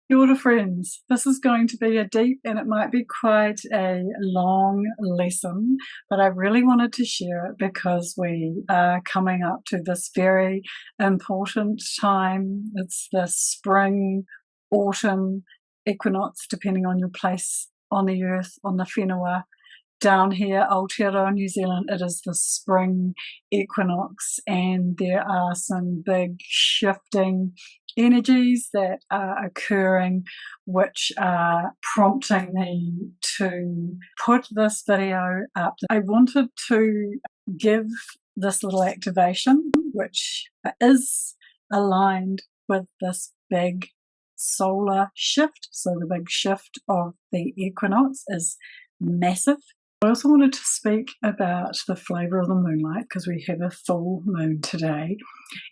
Kia ora, friends. This is going to be a deep and it might be quite a long lesson, but I really wanted to share it because we are coming up to this very important time. It's the spring, autumn equinox, depending on your place on the earth, on the whenua. Down here, Aotearoa, New Zealand, it is the spring equinox, and there are some big shifting energies that are occurring, which are prompting me to put this video up. I wanted to give this little activation, which is aligned with this big solar shift. So the big shift of the equinox is massive. I also wanted to speak about the flavour of the moonlight because we have a full moon today,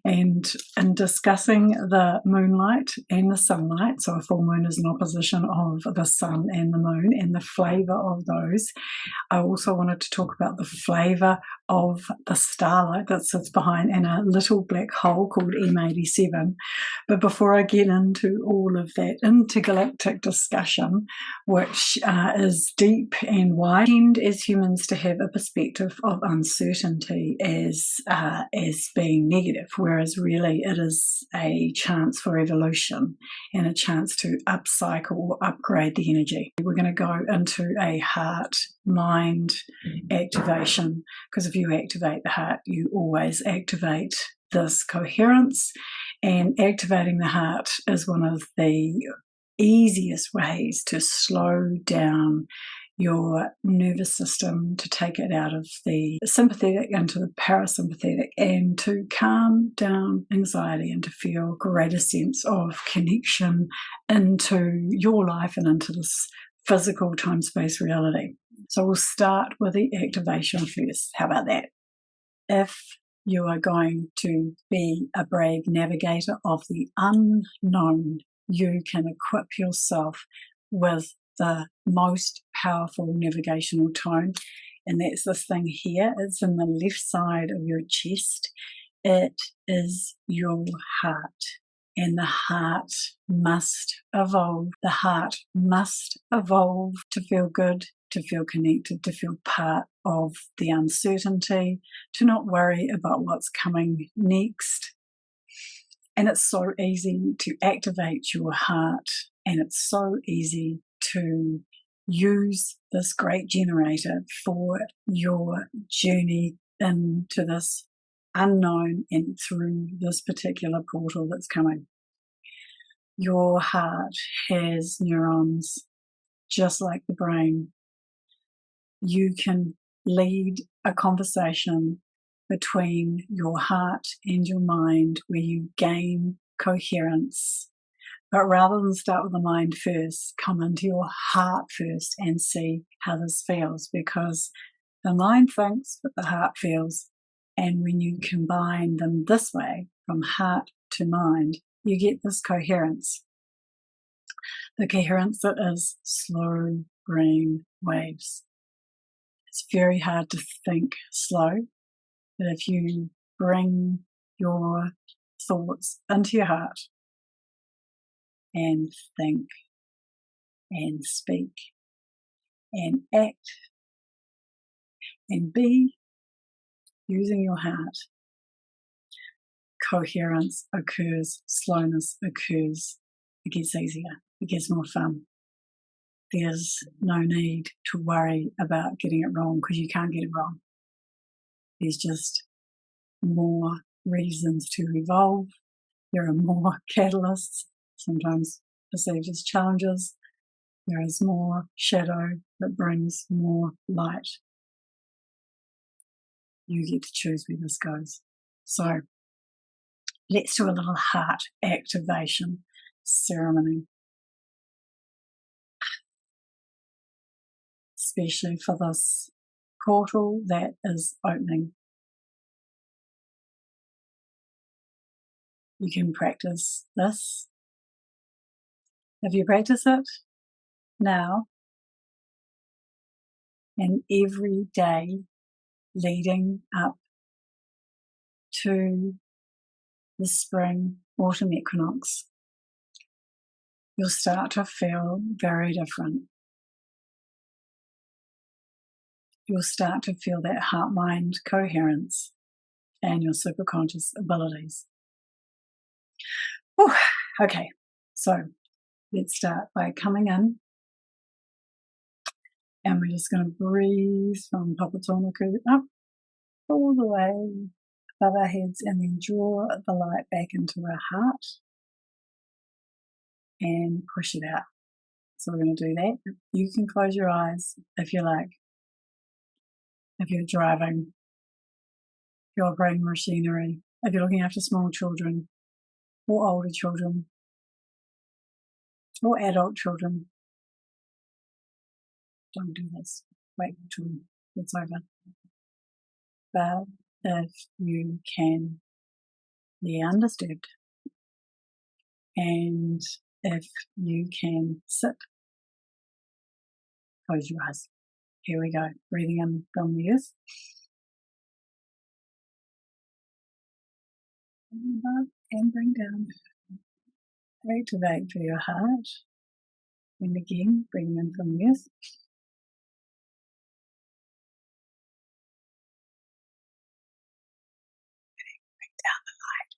and in discussing the moonlight and the sunlight, so a full moon is an opposition of the sun and the moon and the flavour of those, I also wanted to talk about the flavour of the starlight that sits behind in a little black hole called M87. But before I get into all of that intergalactic discussion, which is deep and wide, we tend as humans to have a perspective of uncertainty as being negative, whereas really it is a chance for evolution and a chance to upcycle or upgrade the energy. We're going to go into a heart mind activation, because if you activate the heart, you always activate this coherence, and activating the heart is one of the easiest ways to slow down your nervous system, to take it out of the sympathetic into the parasympathetic, and to calm down anxiety and to feel a greater sense of connection into your life and into this physical time-space reality. So we'll start with the activation first. How about that? If you are going to be a brave navigator of the unknown, you can equip yourself with the most powerful navigational tone, and that's this thing here. It's in the left side of your chest. It is your heart, and the heart must evolve. The heart must evolve to feel good, to feel connected, to feel part of the uncertainty, to not worry about what's coming next. And it's so easy to activate your heart, and it's so easy to use this great generator for your journey into this unknown and through this particular portal that's coming. Your heart has neurons just like the brain. You can lead a conversation between your heart and your mind where you gain coherence. But rather than start with the mind first, come into your heart first and see how this feels, because the mind thinks, but the heart feels. And when you combine them this way, from heart to mind, you get this coherence. The coherence that is slow brain waves. It's very hard to think slow, but if you bring your thoughts into your heart and think and speak and act and be using your heart, coherence occurs, slowness occurs, it gets easier, it gets more fun. There's no need to worry about getting it wrong, because you can't get it wrong. There's just more reasons to evolve. There are more catalysts, sometimes perceived as challenges. There is more shadow that brings more light. You get to choose where this goes. So let's do a little heart activation ceremony, especially for this portal that is opening. You can practice this. If you practice it now and every day leading up to the spring autumn equinox, you'll start to feel very different. You'll start to feel that heart-mind coherence and your superconscious abilities. Whew. Okay, so let's start by coming in, and we're just going to breathe from Papatonaku up all the way above our heads, and then draw the light back into our heart and push it out. So we're going to do that. You can close your eyes if you like. If you're driving, if you're operating machinery, if you're looking after small children or older children or adult children, don't do this. Wait till it's over. But if you can be undisturbed, and if you can sit, close your eyes. Here we go. Breathing in from the earth. And bring down. Activate through your heart. And again, breathing in from the earth. Bring down the light.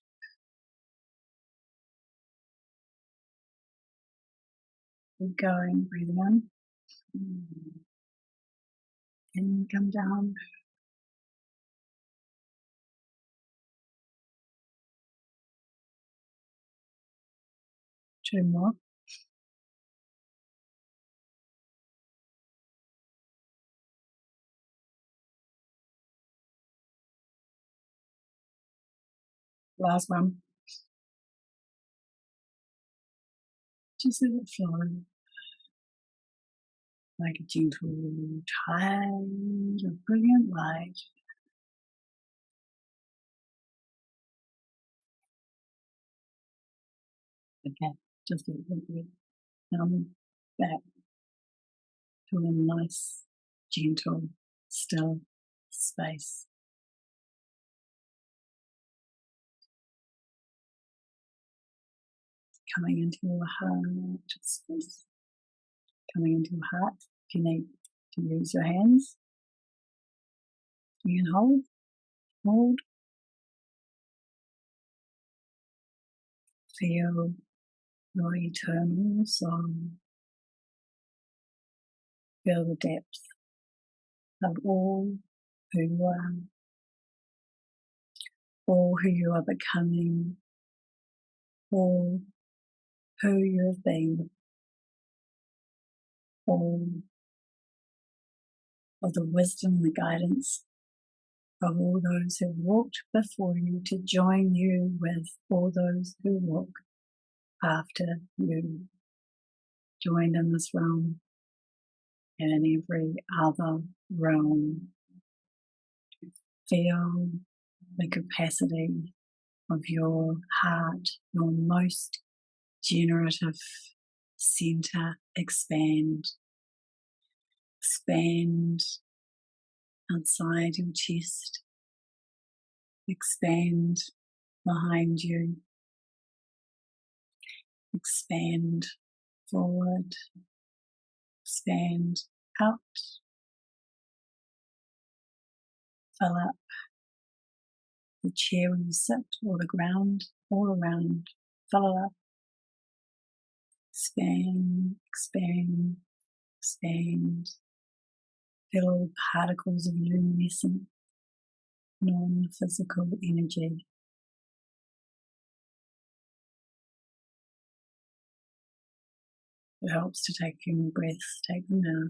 Keep going, breathing in. And come down. Two more. Last one. Just let it flow like a gentle tide of brilliant light. Okay, just a little bit back to a nice, gentle, still space. Coming into your heart space. Coming into your heart. If you need to use your hands, you can hold. Feel your eternal soul. Feel the depth of all who you are, all who you are becoming, all who you have been, all of the wisdom and the guidance of all those who walked before you to join you with all those who walk after you, joined in this realm and in every other realm. Feel the capacity of your heart, your most generative center expand. Expand outside your chest. Expand behind you. Expand forward. Expand out. Fill up the chair where you sit or the ground all around. Fill it up. Expand, expand, expand. Feel particles of luminescent, non-physical energy. It helps to take a few more breaths. Take them now.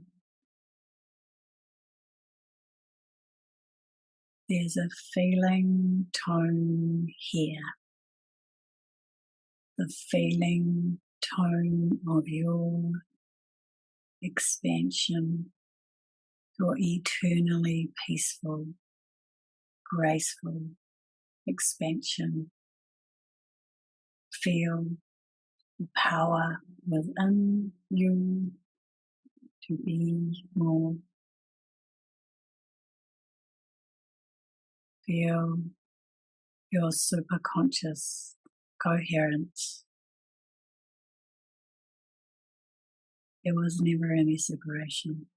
There's a feeling tone here. The feeling tone of your expansion, your eternally peaceful, graceful expansion. Feel the power within you to be more. Feel your superconscious coherence. There was never any separation.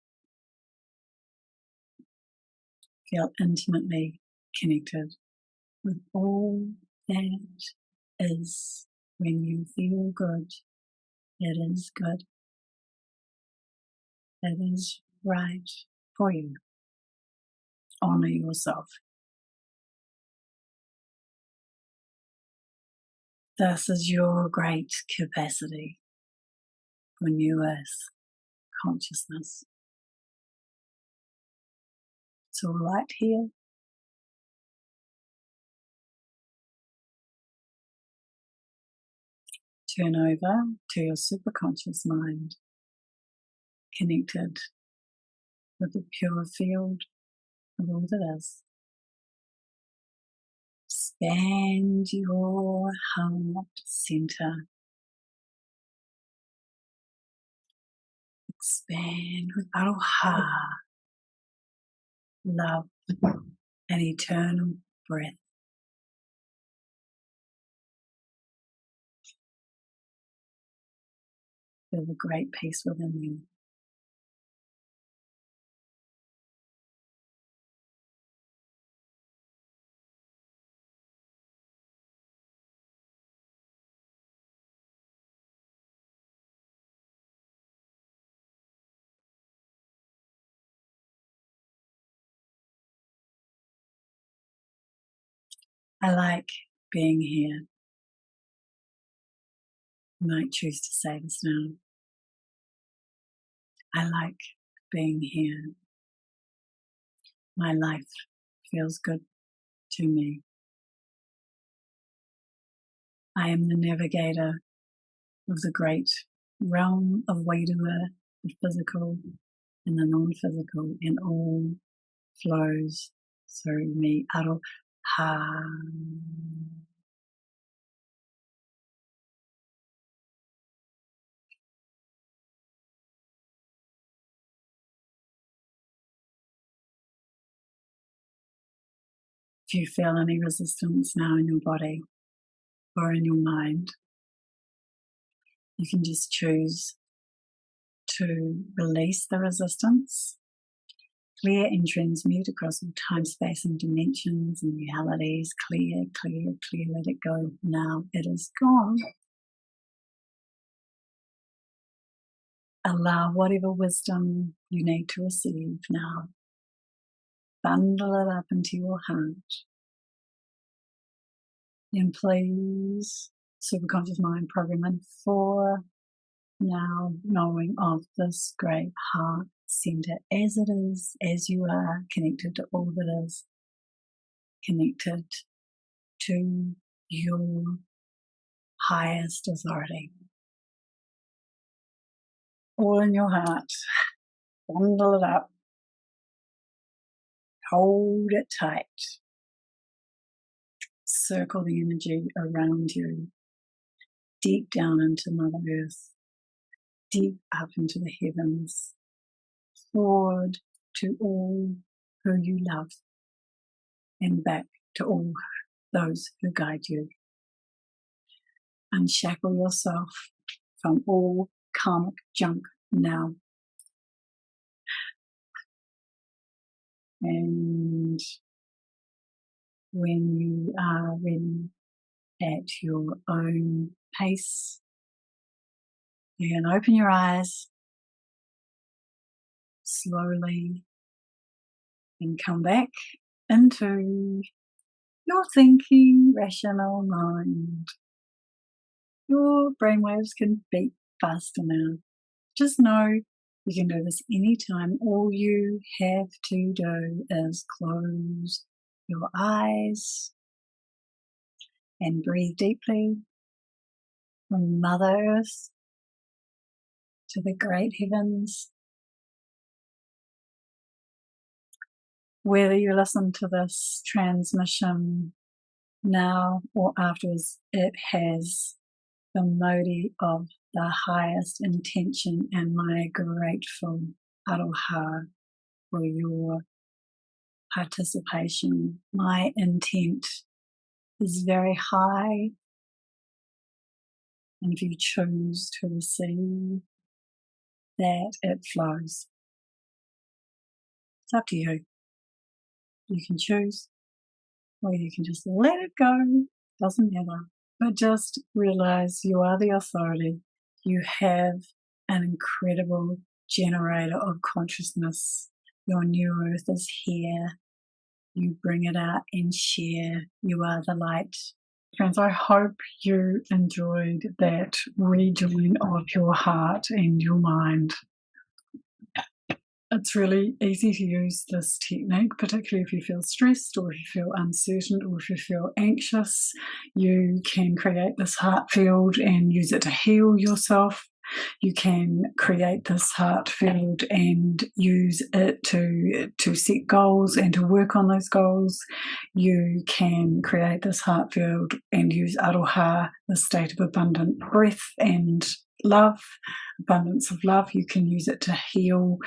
Feel intimately connected with all that is. When you feel good, it is good. It is right for you. Honor yourself. This is your great capacity for new earth consciousness. It's all right here. Turn over to your superconscious mind, connected with the pure field of all that is. Expand your heart center. Expand with aroha, love, and eternal breath. Feel the great peace within you. I like being here. You might choose to say this now. I like being here. My life feels good to me. I am the navigator of the great realm of Wairua, the physical and the non-physical, and all flows through me. Aroha. If you feel any resistance now in your body or in your mind, you can just choose to release the resistance, clear and transmute across all time, space and dimensions and realities. Clear, clear, clear, let it go now. It is gone. Allow whatever wisdom you need to receive now. Bundle it up into your heart. And please, superconscious mind programming for now, knowing of this great heart center as it is, as you are, connected to all that is, connected to your highest authority. All in your heart. Bundle it up. Hold it tight. Circle the energy around you, deep down into Mother Earth, deep up into the heavens, forward to all who you love, and back to all those who guide you. Unshackle yourself from all karmic junk now. And when you are ready at your own pace, you can open your eyes slowly and come back into your thinking, rational mind. Your brainwaves can beat faster now. Just know you can do this anytime. All you have to do is close your eyes and breathe deeply from Mother Earth to the great heavens. Whether you listen to this transmission now or afterwards, it has the modi of the highest intention, and my grateful aroha for your participation. My intent is very high, and if you choose to receive, that it flows. It's up to you. You can choose, or you can just let it go. Doesn't matter. But just realize you are the authority. You have an incredible generator of consciousness. Your new earth is here. You bring it out and share. You are the light. Friends, I hope you enjoyed that rejoin of your heart and your mind. It's really easy to use this technique, particularly if you feel stressed or if you feel uncertain or if you feel anxious. You can create this heart field and use it to heal yourself. You can create this heart field and use it to set goals and to work on those goals. You can create this heart field and use aroha, the state of abundant breath and love, abundance of love. You can use it to heal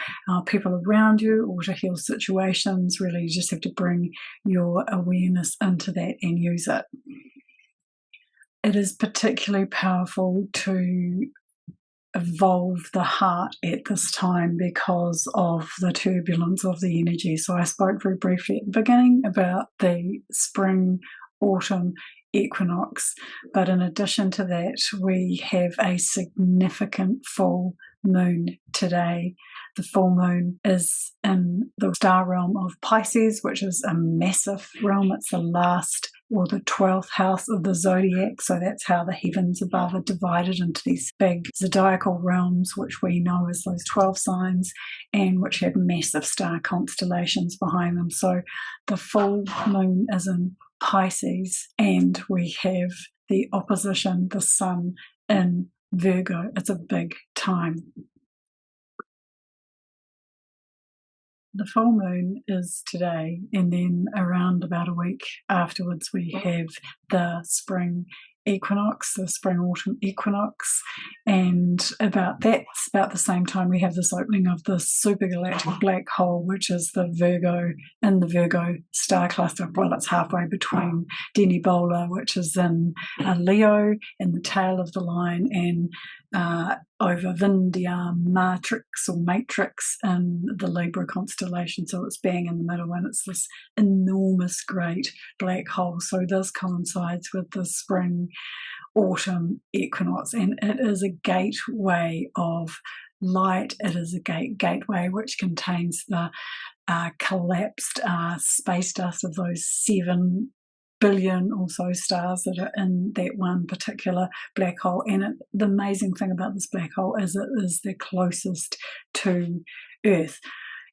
people around you or to heal situations. Really, you just have to bring your awareness into that and use it. It is particularly powerful to evolve the heart at this time because of the turbulence of the energy. So I spoke very briefly at the beginning about the spring, autumn equinox, but in addition to that, we have a significant full moon today. The full moon is in the star realm of Pisces, which is a massive realm. It's the last or the 12th house of the zodiac. So that's how the heavens above are divided into these big zodiacal realms, which we know as those 12 signs, and which have massive star constellations behind them. So the full moon is in Pisces, and we have the opposition, the sun, in Virgo. It's a big time. The full moon is today, and then around about a week afterwards we have the spring equinox, the spring-autumn equinox, and about the same time we have this opening of the supergalactic black hole, which is the Virgo star cluster. Well, it's halfway between Denebola, which is in Leo, in the tail of the line, and over Vindhya Matrix in the Libra constellation. So it's bang in the middle, and it's this enormous great black hole. So this coincides with the spring autumn equinox, and it is a gateway of light. It is a gateway which contains the collapsed space dust of those 7 billion or so stars that are in that one particular black hole. And the amazing thing about this black hole is it is the closest to Earth.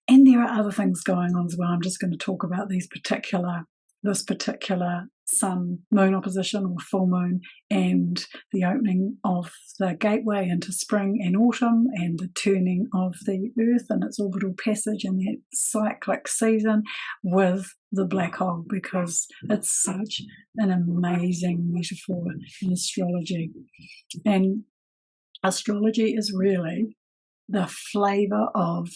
And there are other things going on as well. I'm just going to talk about this particular sun-moon opposition or full moon, and the opening of the gateway into spring and autumn, and the turning of the Earth and its orbital passage in that cyclic season with the black hole, because it's such an amazing metaphor in astrology. And astrology is really the flavour of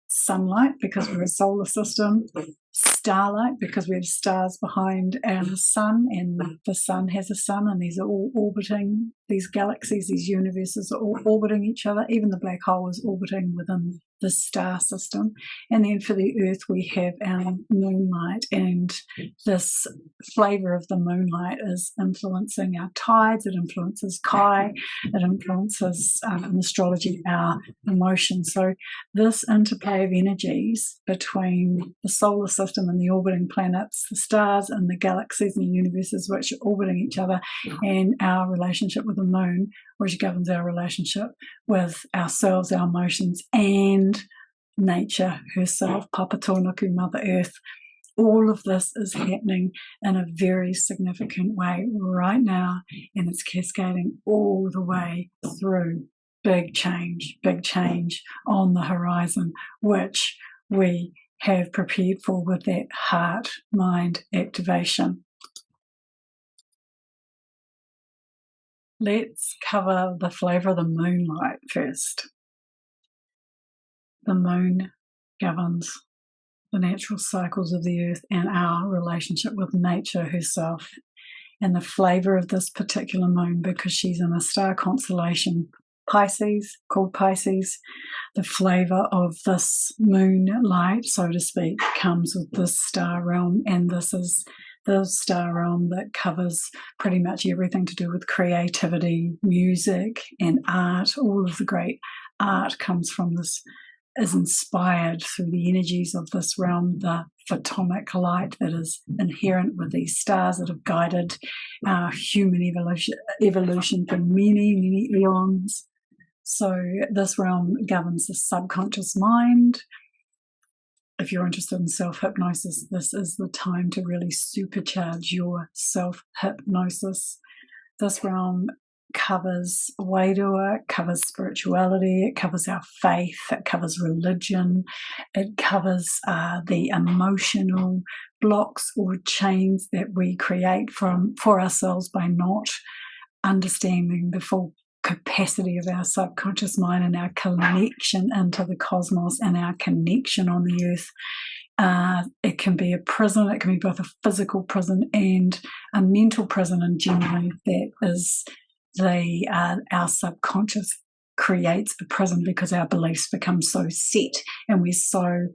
sunlight, because we're a solar system, starlight, because we have stars behind our sun, and the sun has a sun, and these are all orbiting, these galaxies, these universes are all orbiting each other. Even the black hole is orbiting within the star system. And then for the Earth we have our moonlight, and this flavour of the moonlight is influencing our tides, it influences Kai, it influences in astrology our emotions. So this interplay of energies between the solar system and the orbiting planets, the stars and the galaxies and the universes which are orbiting each other, and our relationship with the moon, which governs our relationship with ourselves, our emotions, and nature herself, Papa Tōnaku, Mother Earth. All of this is happening in a very significant way right now, and it's cascading all the way through. Big change on the horizon, which we have prepared for with that heart-mind activation. Let's cover the flavour of the moonlight first. The moon governs the natural cycles of the earth and our relationship with nature herself. And the flavour of this particular moon, because she's in a star constellation, Pisces, called Pisces. The flavour of this moonlight, so to speak, comes with this star realm, and this is the star realm that covers pretty much everything to do with creativity, music, and art. All of the great art comes from this, is inspired through the energies of this realm, the photomic light that is inherent with these stars that have guided our human evolution for many, many eons. So this realm governs the subconscious mind. If you're interested in self-hypnosis, this is the time to really supercharge your self-hypnosis. This realm covers Wairua, it covers spirituality, it covers our faith, it covers religion, it covers the emotional blocks or chains that we create for ourselves by not understanding the full capacity of our subconscious mind and our connection into the cosmos and our connection on the earth. It can be a prison, it can be both a physical prison and a mental prison, and generally that is our subconscious creates a prison because our beliefs become so set and we're so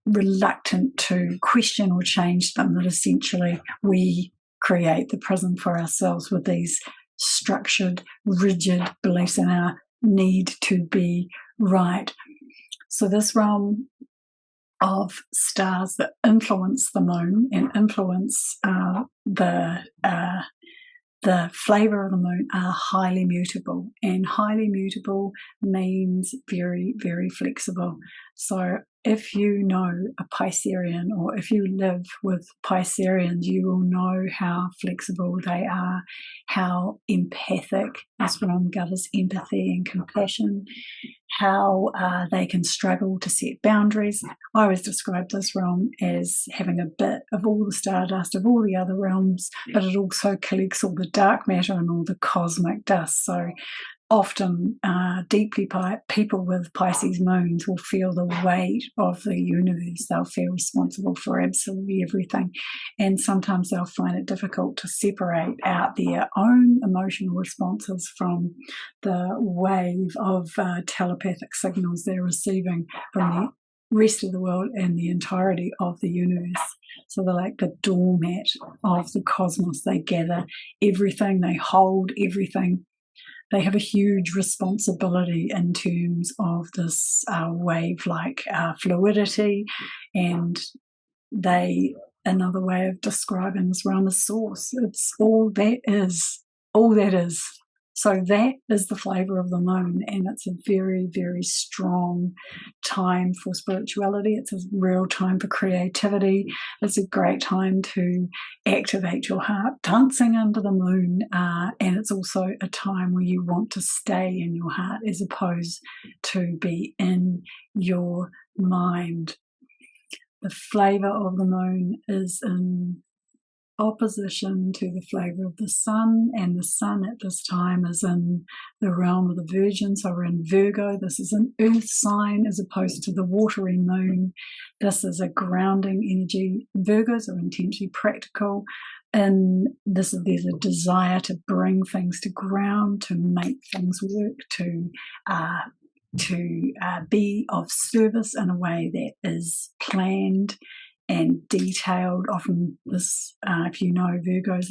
reluctant to question or change them that essentially we create the prison for ourselves with these structured, rigid beliefs in our need to be right. So this realm of stars that influence the moon and influence the flavour of the moon are highly mutable, and highly mutable means very, very flexible. So if you know a Piscean, or if you live with Pisceans, you will know how flexible they are, how empathic, this realm governs empathy and compassion, how they can struggle to set boundaries. I always describe this realm as having a bit of all the stardust of all the other realms, but it also collects all the dark matter and all the cosmic dust. So often deeply people with Pisces moons will feel the weight of the universe. They'll feel responsible for absolutely everything, and sometimes they'll find it difficult to separate out their own emotional responses from the wave of telepathic signals they're receiving from the rest of the world and the entirety of the universe. So they're like the doormat of the cosmos. They gather everything, they hold everything. They have a huge responsibility in terms of this wave-like fluidity, and another way of describing this realm is source. It's all that is. So that is the flavour of the moon, and it's a very, very strong time for spirituality. It's a real time for creativity. It's a great time to activate your heart, dancing under the moon, and it's also a time where you want to stay in your heart as opposed to be in your mind. The flavour of the moon is in opposition to the flavour of the sun, and the sun at this time is in the realm of the Virgin, so we're in Virgo. This is an earth sign as opposed to the watery moon. This is a grounding energy. Virgos are intensely practical, and there's a desire to bring things to ground, to make things work, to be of service in a way that is planned and detailed. Often this, if you know Virgos,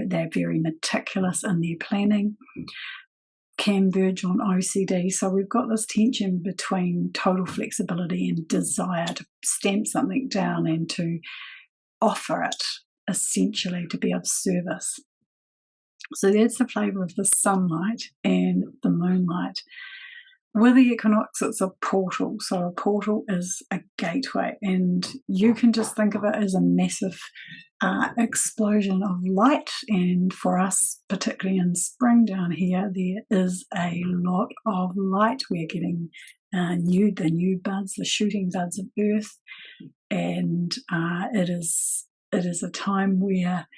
they're very meticulous in their planning, can verge on OCD. So we've got this tension between total flexibility and desire to stamp something down and to offer it, essentially to be of service. So that's the flavour of the sunlight and the moonlight. With the equinox, it's a portal. So a portal is a gateway, and you can just think of it as a massive explosion of light. And for us, particularly in spring down here, there is a lot of light. We're getting the new buds, the shooting buds of Earth, and it is a time where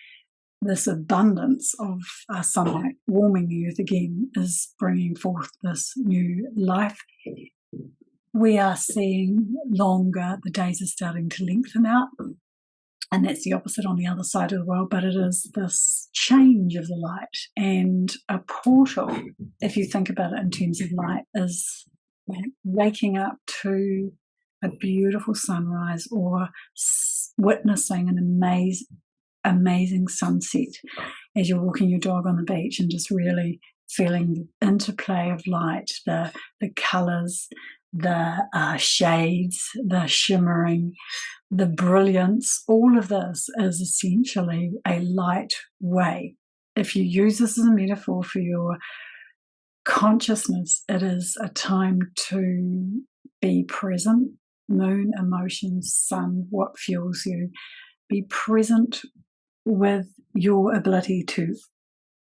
this abundance of sunlight warming the earth again is bringing forth this new life. We are seeing the days are starting to lengthen out. and that's the opposite on the other side of the world, but it is this change of the light. And a portal, if you think about it in terms of light, is waking up to a beautiful sunrise or witnessing an amazing sunset as you're walking your dog on the beach, and just really feeling the interplay of light, the colours, the shades, the shimmering, the brilliance. All of this is essentially a light way. If you use this as a metaphor for your consciousness, it is a time to be present. Moon, emotions, sun, what fuels you. Be present with your ability to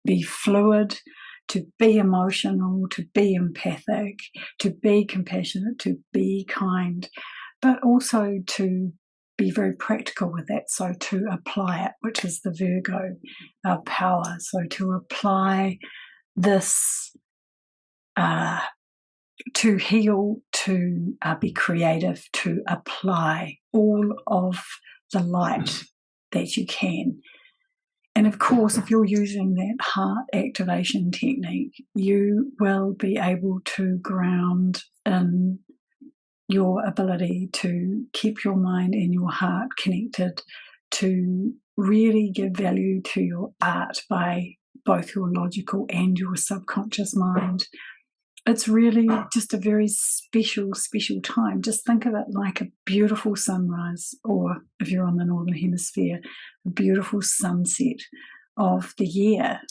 be fluid, to be emotional, to be empathic, to be compassionate, to be kind, but also to be very practical with that. So to apply it, which is the Virgo power. So to apply this, to heal, to be creative, to apply all of the light that you can. And of course, if you're using that heart activation technique, you will be able to ground in your ability to keep your mind and your heart connected, to really give value to your art by both your logical and your subconscious mind. It's really just a very special, special time. Just think of it like a beautiful sunrise, or if you're on the Northern Hemisphere, a beautiful sunset of the year.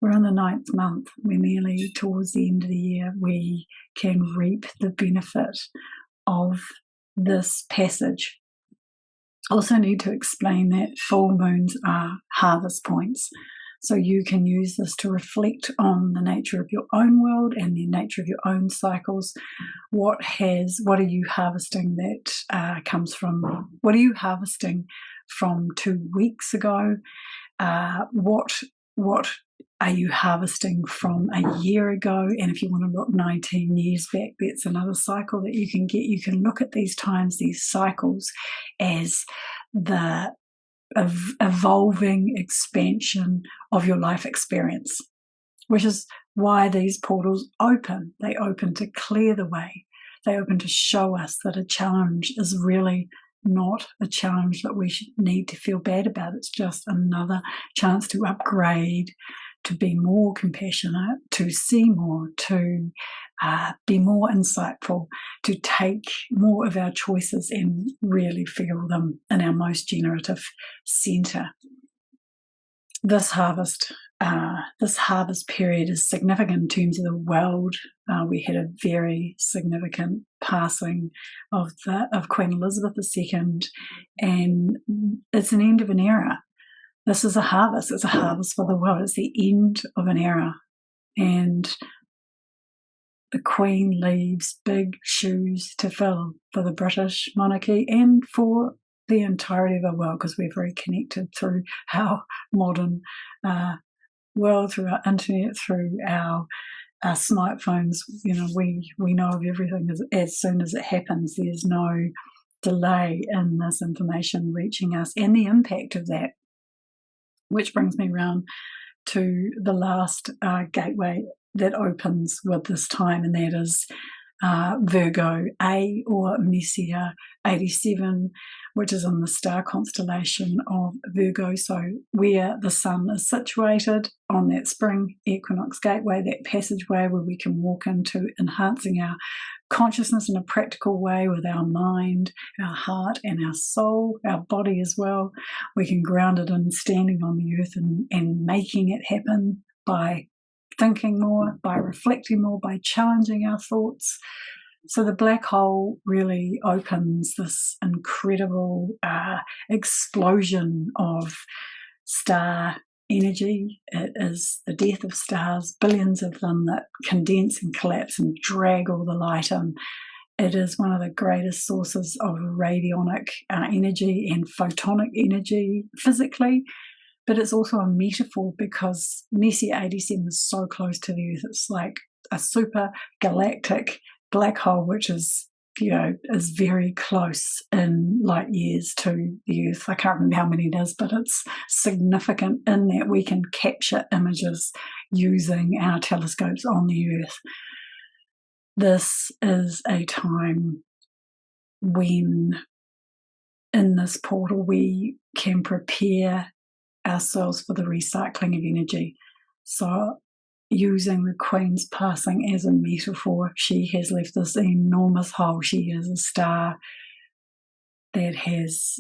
We're in the 9th month. We're nearly towards the end of the year. We can reap the benefit of this passage. Also need to explain that full moons are harvest points. So you can use this to reflect on the nature of your own world and the nature of your own cycles. What are you harvesting that comes from? What are you harvesting from 2 weeks ago? What are you harvesting from a year ago? And if you want to look 19 years back, that's another cycle that you can get. You can look at these times, these cycles, as the evolving expansion of your life experience, which is why these portals open. They open to clear the way. They open to show us that a challenge is really not a challenge that we should need to feel bad about. It's just another chance to upgrade, to be more compassionate, to see more, to be more insightful, to take more of our choices and really feel them in our most generative centre. This harvest period is significant in terms of the world. We had a very significant passing of Queen Elizabeth II, and it's an end of an era. This is a harvest. It's a harvest for the world. It's the end of an era, and the Queen leaves big shoes to fill for the British monarchy and for the entirety of our world, because we're very connected through our modern world, through our internet, through our smartphones. We know of everything as soon as it happens. There's no delay in this information reaching us, and the impact of that. Which brings me round to the last gateway that opens with this time, and that is Virgo A, or Messier 87, which is in the star constellation of Virgo. So where the sun is situated on that spring equinox gateway, that passageway where we can walk into enhancing our consciousness in a practical way with our mind, our heart, and our soul, our body as well. We can ground it in standing on the earth and making it happen by thinking more, by reflecting more, by challenging our thoughts. So the black hole really opens this incredible explosion of star energy. It is the death of stars, billions of them that condense and collapse and drag all the light in. It is one of the greatest sources of radionic energy and photonic energy physically, but it's also a metaphor because Messier 87 is so close to the Earth. It's like a super galactic black hole, which is is very close in light years to the Earth. I can't remember how many it is, but it's significant in that we can capture images using our telescopes on the Earth. This is a time when, in this portal, we can prepare ourselves for the recycling of energy. So, using the Queen's passing as a metaphor, she has left this enormous hole. She is a star that has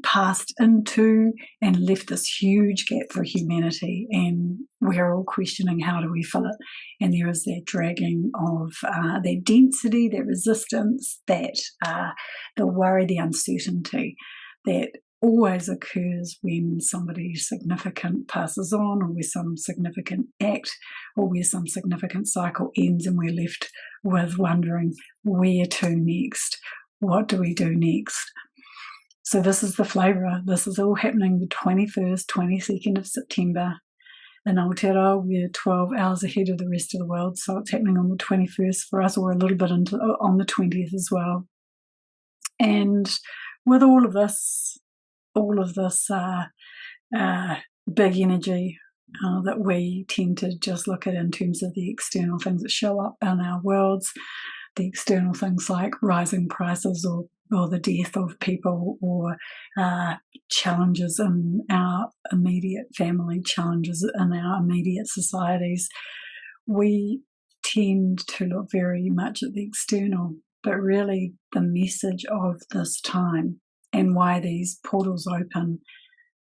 passed into and left this huge gap for humanity, and we're all questioning how do we fill it. And there is that dragging of that density, that resistance, that the worry, the uncertainty that always occurs when somebody significant passes on, or where some significant act, or where some significant cycle ends, and we're left with wondering where to next. What do we do next? So this is the flavour. This is all happening the 21st, 22nd of September in Aotearoa. We're 12 hours ahead of the rest of the world, so it's happening on the 21st for us, or a little bit into on the 20th as well. And with all of this big energy that we tend to just look at in terms of the external things that show up in our worlds, the external things like rising prices or the death of people, or challenges in our immediate family, challenges in our immediate societies, we tend to look very much at the external. But really, the message of this time and why these portals open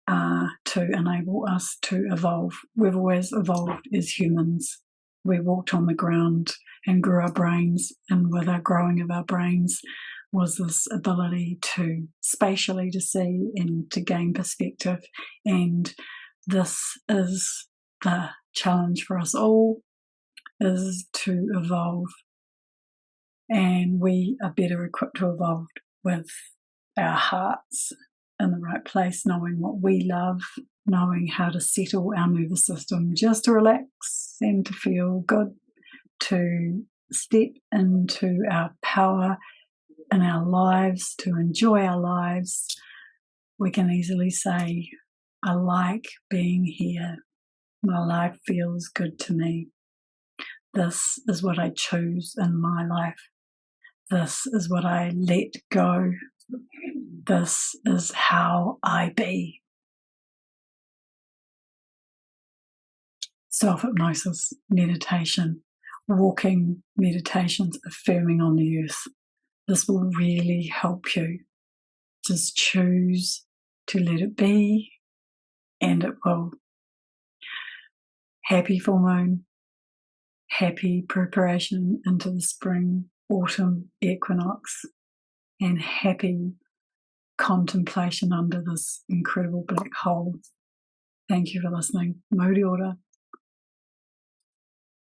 to enable us to evolve. We've always evolved as humans. We walked on the ground and grew our brains, and with our growing of our brains was this ability to spatially to see and to gain perspective. And this is the challenge for us all, is to evolve. And we are better equipped to evolve with our hearts in the right place, knowing what we love, knowing how to settle our nervous system, just to relax and to feel good, to step into our power in our lives, to enjoy our lives. We can easily say, I like being here. My life feels good to me. This is what I choose in my life. This is what I let go. This is how I be. Self-hypnosis, meditation, walking meditations, affirming on the earth. This will really help you. Just choose to let it be, and it will. Happy full moon. Happy preparation into the spring, autumn equinox, and happy contemplation under this incredible black hole. Thank you for listening. Mauri ora.